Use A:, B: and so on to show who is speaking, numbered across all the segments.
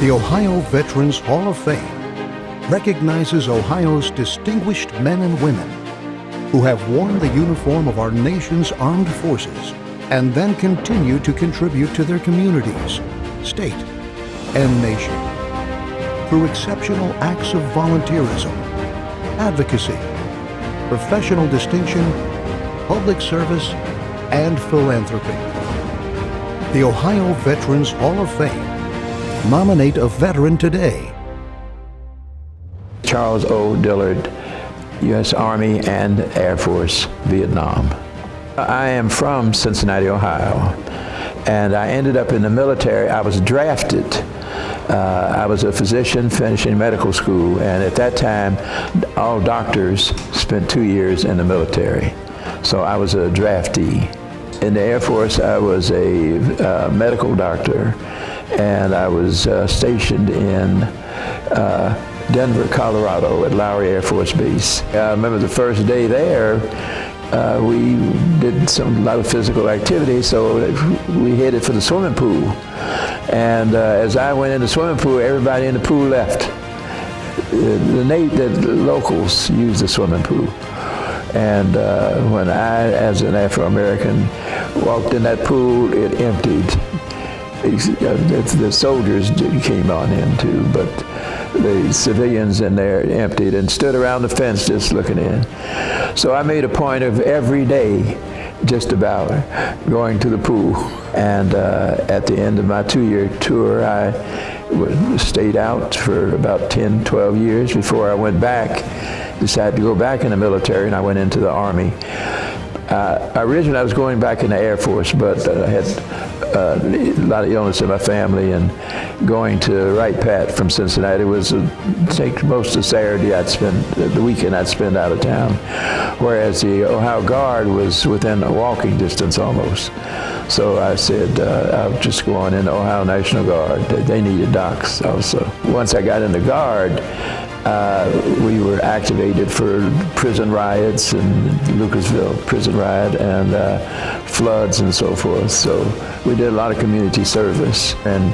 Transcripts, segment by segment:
A: The Ohio Veterans Hall of Fame recognizes Ohio's distinguished men and women who have worn the uniform of our nation's armed forces and then continue to contribute to their communities, state, and nation through exceptional acts of volunteerism, advocacy, professional distinction, public service, and philanthropy. The Ohio Veterans Hall of Fame. Nominate a veteran today.
B: Charles O. Dillard, U.S. Army and Air Force, Vietnam. I am from Cincinnati, Ohio, and I ended up in the military. I was drafted. I was a physician finishing medical school, and at that time, all doctors spent 2 years in the military. So I was a draftee. In the Air Force, I was a medical doctor, and I was stationed in Denver, Colorado at Lowry Air Force Base. I remember the first day there, we did a lot of physical activity, so we headed for the swimming pool. And as I went in the swimming pool, everybody in the pool left. The locals used the swimming pool. And when I, as an Afro-American, walked in that pool, it emptied. The soldiers came on in too, but the civilians in there emptied and stood around the fence just looking in. So I made a point of every day just about going to the pool. And at the end of my 2-year tour, I stayed out for about 10, 12 years before I went back. Decided to go back in the military, and I went into the Army. Originally, I was going back in the Air Force, but I had a lot of illness in my family, and going to Wright Pat from Cincinnati was take most of Saturday the weekend I'd spend out of town, whereas the Ohio Guard was within a walking distance almost. So I said, I'll just go on in the Ohio National Guard. They needed docs also. Once I got in the Guard, we were activated for prison riots and Lucasville prison riot and floods and so forth. So we did a lot of community service. And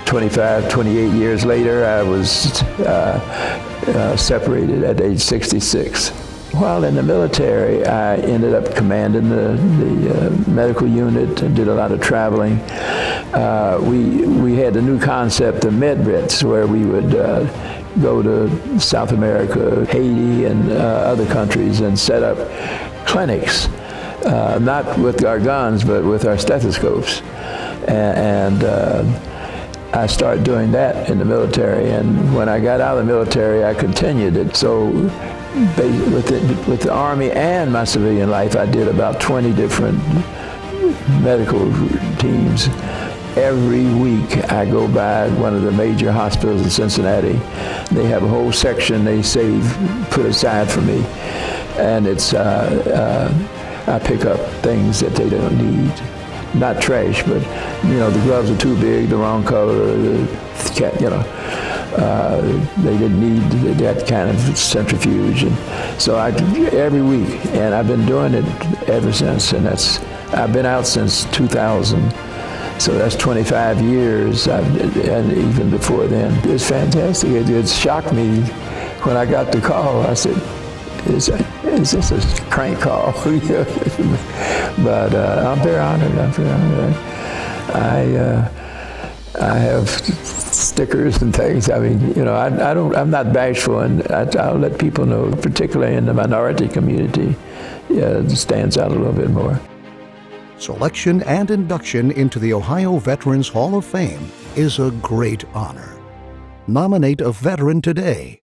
B: 28 years later, I was separated at age 66. While in the military, I ended up commanding the medical unit and did a lot of traveling. We had a new concept of medrits, where we would go to South America, Haiti, and other countries and set up clinics, not with our guns, but with our stethoscopes. And I started doing that in the military, and when I got out of the military, I continued it. So with the Army and my civilian life, I did about 20 different medical teams. Every week I go by one of the major hospitals in Cincinnati. They have a whole section they put aside for me, and it's I pick up things that they don't need. Not trash, but the gloves are too big, the wrong color, they didn't need that kind of centrifuge. And so every week, and I've been doing it ever since, and I've been out since 2000. So that's 25 years, and even before then. It's fantastic. It shocked me when I got the call. I said, is this a crank call? But I'm very honored. I have stickers and things. I mean, I'm not bashful, and I'll let people know, particularly in the minority community, it stands out a little bit more.
A: Selection and induction into the Ohio Veterans Hall of Fame is a great honor. Nominate a veteran today.